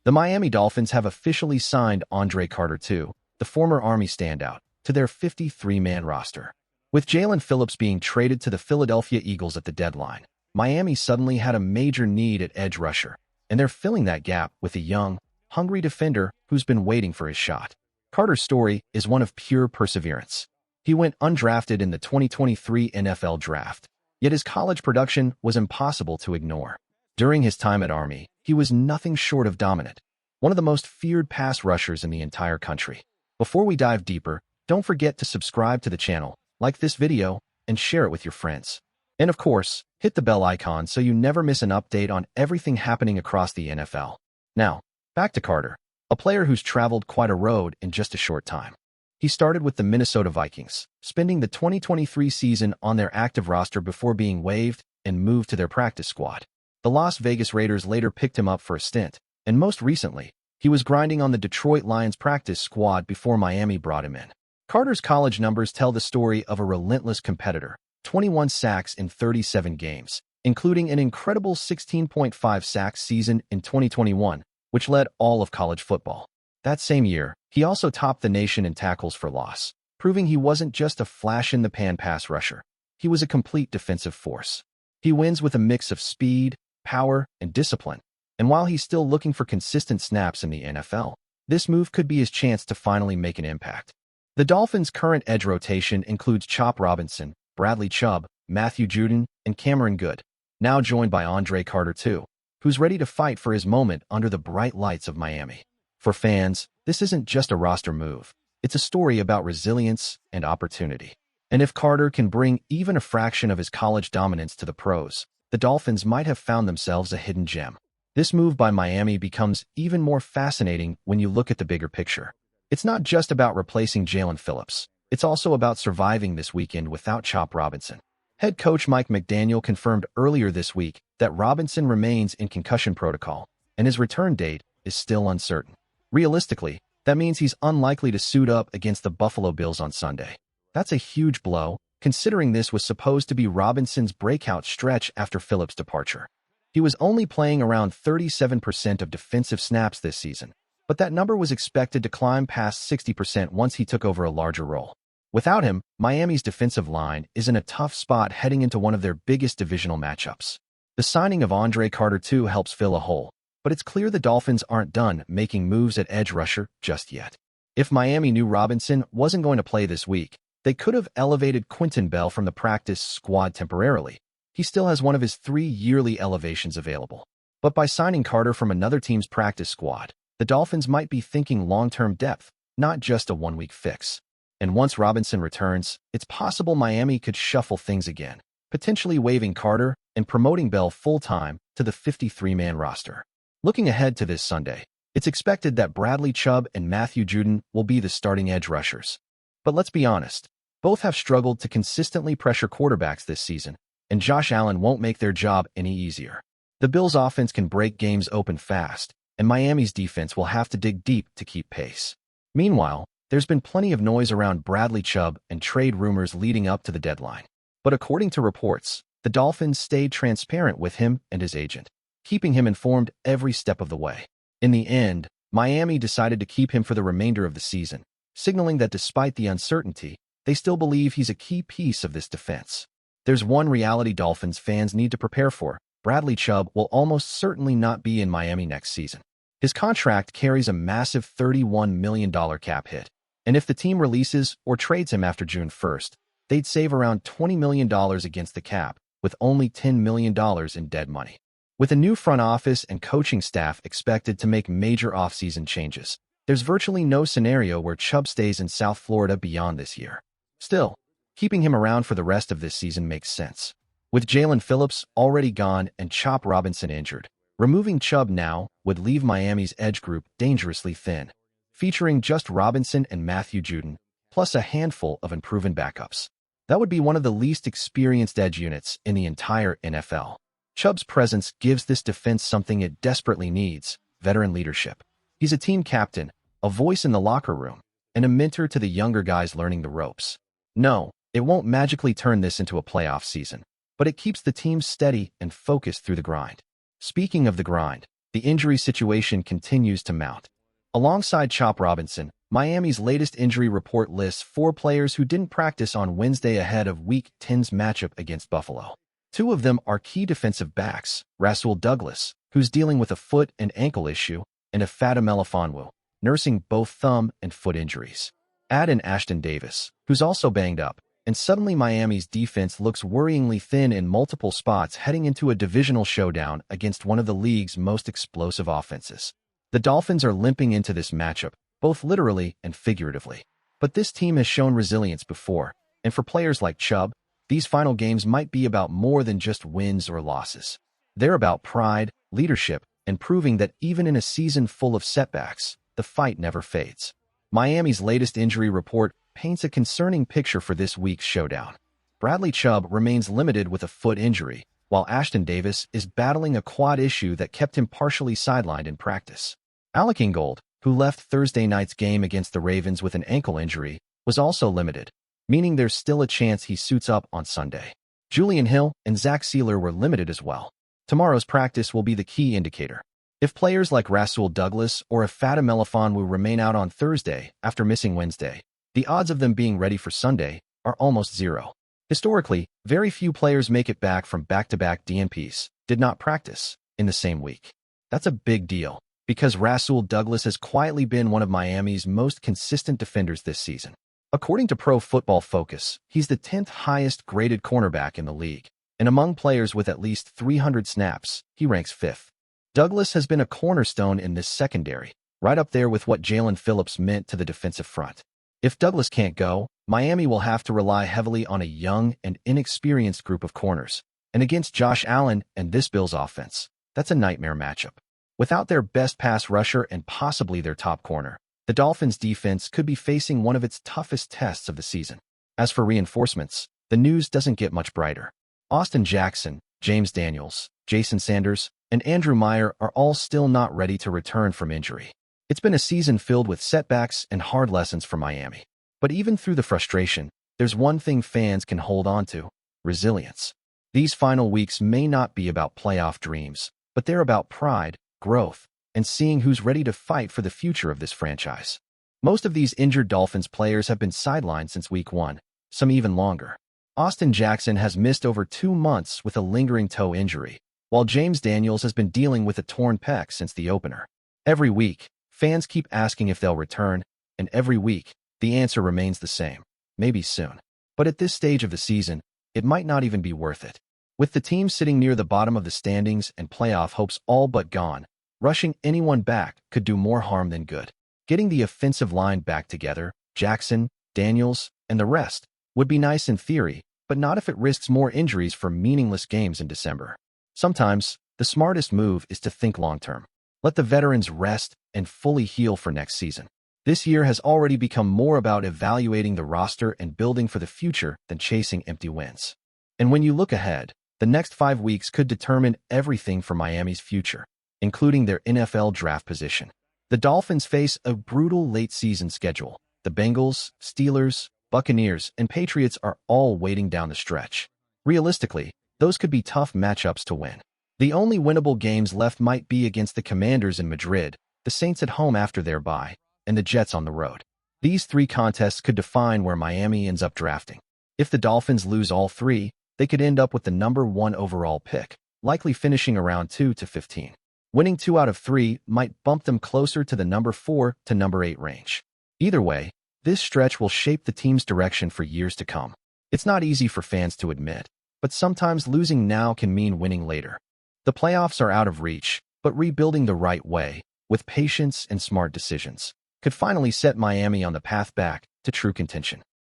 The Miami Dolphins have officially signed Andre Carter II, the former Army standout, to their 53-man roster. With Jaylen Phillips being traded to the Philadelphia Eagles at the deadline, Miami suddenly had a major need at edge rusher, and they're filling that gap with a young, hungry defender who's been waiting for his shot. Carter's story is one of pure perseverance. He went undrafted in the 2023 NFL Draft, yet his college production was impossible to ignore. During his time at Army, he was nothing short of dominant, one of the most feared pass rushers in the entire country. Before we dive deeper, don't forget to subscribe to the channel, like this video, and share it with your friends. And of course, hit the bell icon so you never miss an update on everything happening across the NFL. Now, back to Carter, a player who's traveled quite a road in just a short time. He started with the Minnesota Vikings, spending the 2023 season on their active roster before being waived and moved to their practice squad. The Las Vegas Raiders later picked him up for a stint, and most recently, he was grinding on the Detroit Lions practice squad before Miami brought him in. Carter's college numbers tell the story of a relentless competitor: 21 sacks in 37 games, including an incredible 16.5 sacks season in 2021, which led all of college football. That same year, he also topped the nation in tackles for loss, proving he wasn't just a flash-in-the-pan pass rusher. He was a complete defensive force. He wins with a mix of speed, power, and discipline, and while he's still looking for consistent snaps in the NFL, this move could be his chance to finally make an impact. The Dolphins' current edge rotation includes Chop Robinson, Bradley Chubb, Matthew Judon, and Cameron Good, now joined by Andre Carter II, who's ready to fight for his moment under the bright lights of Miami. For fans, this isn't just a roster move. It's a story about resilience and opportunity. And if Carter can bring even a fraction of his college dominance to the pros, the Dolphins might have found themselves a hidden gem. This move by Miami becomes even more fascinating when you look at the bigger picture. It's not just about replacing Jaylen Phillips. It's also about surviving this weekend without Chop Robinson. Head coach Mike McDaniel confirmed earlier this week that Robinson remains in concussion protocol, and his return date is still uncertain. Realistically, that means he's unlikely to suit up against the Buffalo Bills on Sunday. That's a huge blow, considering this was supposed to be Robinson's breakout stretch after Phillips' departure. He was only playing around 37% of defensive snaps this season, but that number was expected to climb past 60% once he took over a larger role. Without him, Miami's defensive line is in a tough spot heading into one of their biggest divisional matchups. The signing of Andre Carter II helps fill a hole, but it's clear the Dolphins aren't done making moves at edge rusher just yet. If Miami knew Robinson wasn't going to play this week, they could have elevated Quentin Bell from the practice squad temporarily. He still has one of his 3 yearly elevations available. But by signing Carter from another team's practice squad, the Dolphins might be thinking long-term depth, not just a one-week fix. And once Robinson returns, it's possible Miami could shuffle things again, potentially waiving Carter and promoting Bell full-time to the 53-man roster. Looking ahead to this Sunday, it's expected that Bradley Chubb and Matthew Judon will be the starting edge rushers. But let's be honest, both have struggled to consistently pressure quarterbacks this season, and Josh Allen won't make their job any easier. The Bills' offense can break games open fast, and Miami's defense will have to dig deep to keep pace. Meanwhile, there's been plenty of noise around Bradley Chubb and trade rumors leading up to the deadline. But according to reports, the Dolphins stayed transparent with him and his agent, keeping him informed every step of the way. In the end, Miami decided to keep him for the remainder of the season, signaling that despite the uncertainty, they still believe he's a key piece of this defense. There's one reality Dolphins fans need to prepare for: Bradley Chubb will almost certainly not be in Miami next season. His contract carries a massive $31 million cap hit, and if the team releases or trades him after June 1st, they'd save around $20 million against the cap, with only $10 million in dead money. With a new front office and coaching staff expected to make major offseason changes, there's virtually no scenario where Chubb stays in South Florida beyond this year. Still, keeping him around for the rest of this season makes sense. With Jaylen Phillips already gone and Chop Robinson injured, removing Chubb now would leave Miami's edge group dangerously thin, featuring just Robinson and Matthew Judon, plus a handful of unproven backups. That would be one of the least experienced edge units in the entire NFL. Chubb's presence gives this defense something it desperately needs: veteran leadership. He's a team captain, a voice in the locker room, and a mentor to the younger guys learning the ropes. No, it won't magically turn this into a playoff season, but it keeps the team steady and focused through the grind. Speaking of the grind, the injury situation continues to mount. Alongside Chop Robinson, Miami's latest injury report lists 4 players who didn't practice on Wednesday ahead of Week 10's matchup against Buffalo. 2 of them are key defensive backs, Rasul Douglas, who's dealing with a foot and ankle issue, and Ifeatu Melifonwu, nursing both thumb and foot injuries. Add in Ashtyn Davis, who's also banged up, and suddenly Miami's defense looks worryingly thin in multiple spots heading into a divisional showdown against one of the league's most explosive offenses. The Dolphins are limping into this matchup, both literally and figuratively. But this team has shown resilience before, and for players like Chubb, these final games might be about more than just wins or losses. They're about pride, leadership, and proving that even in a season full of setbacks, the fight never fades. Miami's latest injury report paints a concerning picture for this week's showdown. Bradley Chubb remains limited with a foot injury, while Ashtyn Davis is battling a quad issue that kept him partially sidelined in practice. Alec Ingold, who left Thursday night's game against the Ravens with an ankle injury, was also limited, meaning there's still a chance he suits up on Sunday. Julian Hill and Zach Sealer were limited as well. Tomorrow's practice will be the key indicator. If players like Rasul Douglas or Ifeatu Melifonwu remain out on Thursday after missing Wednesday, the odds of them being ready for Sunday are almost zero. Historically, very few players make it back from back-to-back DNPs, did not practice, in the same week. That's a big deal, because Rasul Douglas has quietly been one of Miami's most consistent defenders this season. According to Pro Football Focus, he's the 10th highest graded cornerback in the league, and among players with at least 300 snaps, he ranks 5th. Douglas has been a cornerstone in this secondary, right up there with what Jaylen Phillips meant to the defensive front. If Douglas can't go, Miami will have to rely heavily on a young and inexperienced group of corners. And against Josh Allen and this Bills offense, that's a nightmare matchup. Without their best pass rusher and possibly their top corner, the Dolphins' defense could be facing one of its toughest tests of the season. As for reinforcements, the news doesn't get much brighter. Austin Jackson, James Daniels, Jason Sanders, and Andrew Meyer are all still not ready to return from injury. It's been a season filled with setbacks and hard lessons for Miami. But even through the frustration, there's one thing fans can hold on to: resilience. These final weeks may not be about playoff dreams, but they're about pride, growth, and seeing who's ready to fight for the future of this franchise. Most of these injured Dolphins players have been sidelined since Week 1, some even longer. Austin Jackson has missed over 2 months with a lingering toe injury, while James Daniels has been dealing with a torn pec since the opener. Every week, fans keep asking if they'll return, and every week, the answer remains the same: maybe soon. But at this stage of the season, it might not even be worth it. With the team sitting near the bottom of the standings and playoff hopes all but gone, rushing anyone back could do more harm than good. Getting the offensive line back together, Jackson, Daniels, and the rest, would be nice in theory, but not if it risks more injuries for meaningless games in December. Sometimes, the smartest move is to think long-term. Let the veterans rest and fully heal for next season. This year has already become more about evaluating the roster and building for the future than chasing empty wins. And when you look ahead, the next 5 weeks could determine everything for Miami's future, including their NFL draft position. The Dolphins face a brutal late-season schedule. The Bengals, Steelers, Buccaneers, and Patriots are all waiting down the stretch. Realistically, those could be tough matchups to win. The only winnable games left might be against the Commanders in Madrid, the Saints at home after their bye, and the Jets on the road. These 3 contests could define where Miami ends up drafting. If the Dolphins lose all 3, they could end up with the number 1 overall pick, likely finishing around 2 to 15. Winning 2 out of 3 might bump them closer to the number 4 to number 8 range. Either way, this stretch will shape the team's direction for years to come. It's not easy for fans to admit, but sometimes losing now can mean winning later. The playoffs are out of reach, but rebuilding the right way, with patience and smart decisions, could finally set Miami on the path back to true contention.